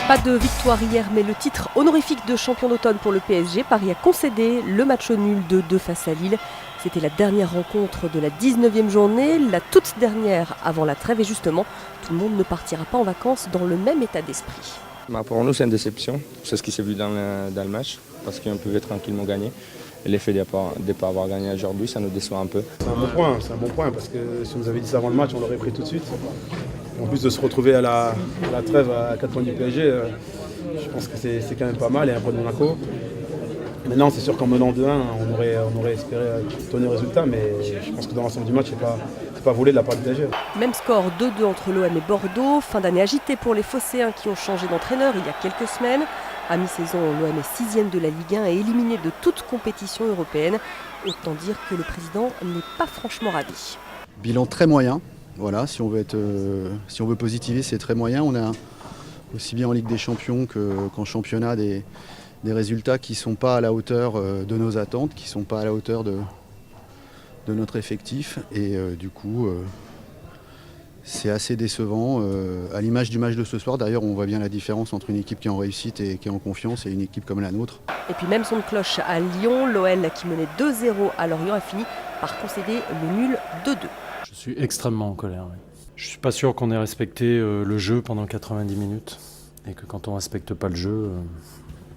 Pas de victoire hier, mais le titre honorifique de champion d'automne pour le PSG. Paris a concédé le match nul de 2 face à Lille. C'était la dernière rencontre de la 19e journée, la toute dernière avant la trêve. Et justement, tout le monde ne partira pas en vacances dans le même état d'esprit. Pour nous, c'est une déception. C'est ce qui s'est vu dans le match, parce qu'on pouvait tranquillement gagner. Et l'effet de ne pas avoir gagné aujourd'hui, ça nous déçoit un peu. C'est un bon point, parce que si on nous avait dit ça avant le match, on l'aurait pris tout de suite. En plus de se retrouver à la trêve à 4 points du PSG, je pense que c'est quand même pas mal, et un point de Monaco. Maintenant, c'est sûr qu'en menant 2-1, on aurait espéré donner le résultat, mais je pense que dans l'ensemble du match, c'est pas volé de la part du PSG. Même score 2-2 entre l'OM et Bordeaux. Fin d'année agitée pour les Phocéens qui ont changé d'entraîneur il y a quelques semaines. À mi-saison, l'OM est 6e de la Ligue 1 et éliminé de toute compétition européenne. Autant dire que le président n'est pas franchement ravi. Bilan très moyen. Voilà, si on veut positiver, c'est très moyen. On a aussi bien en Ligue des Champions qu'en championnat des résultats qui ne sont pas à la hauteur de nos attentes, qui ne sont pas à la hauteur de notre effectif. Et du coup, c'est assez décevant. À l'image du match de ce soir, d'ailleurs, on voit bien la différence entre une équipe qui est en réussite et qui est en confiance et une équipe comme la nôtre. Et puis même son de cloche à Lyon, l'OL qui menait 2-0 à Lorient a fini par concéder le nul 2-2. Je suis extrêmement en colère. Oui. Je ne suis pas sûr qu'on ait respecté le jeu pendant 90 minutes et que quand on ne respecte pas le jeu,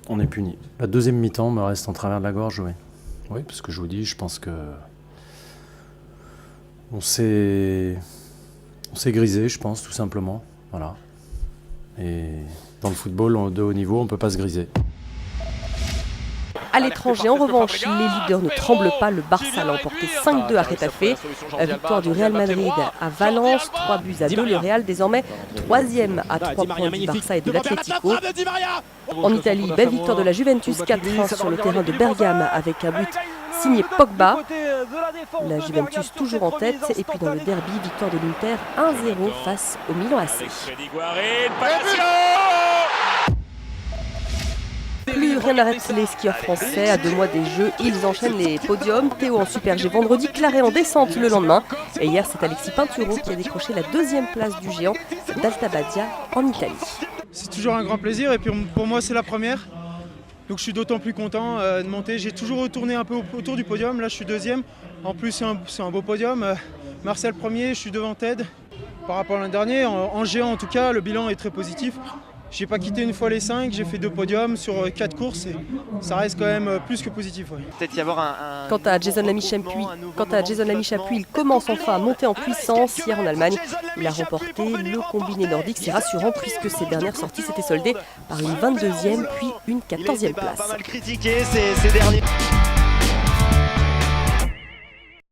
on est puni. La deuxième mi-temps me reste en travers de la gorge, oui. Oui, parce que je vous dis, je pense que on s'est grisé, je pense, tout simplement. Voilà. Et dans le football de haut niveau, on ne peut pas se griser. À l'étranger, en revanche, les leaders ne tremblent pas. Le Barça l'a emporté 5-2 à Getafe. Victoire du Real Madrid à Valence, 3-2. Le Real désormais 3e à 3 points du Barça et de l'Atlético. En Italie, belle victoire de la Juventus 4-1 sur le terrain de Bergame avec un but signé Pogba. La Juventus toujours en tête. Et puis dans le derby, victoire de l'Inter 1-0 face au Milan AC. Plus rien n'arrête les skieurs français. À 2 mois des Jeux, ils enchaînent les podiums. Théo en Super G vendredi, Claret en descente le lendemain. Et hier, c'est Alexis Pinturo qui a décroché la 2e place du géant d'Alta Badia en Italie. C'est toujours un grand plaisir et puis pour moi c'est la première. Donc je suis d'autant plus content de monter. J'ai toujours retourné un peu autour du podium. Là je suis 2e. En plus c'est un beau podium. Marcel 1er, je suis devant Ted. Par rapport à l'an dernier, en géant en tout cas, le bilan est très positif. J'ai pas quitté une fois les 5, j'ai fait 2 podiums sur 4 courses et ça reste quand même plus que positif. Ouais. Peut-être y avoir Quant à Jason Lamy-Chapuis, il commence enfin à monter en puissance. Hier en Allemagne, il a remporté le combiné nordique. C'est rassurant puisque ses dernières sorties s'étaient soldées par une 22e puis une 14e place. Pas mal critiqué ces derniers.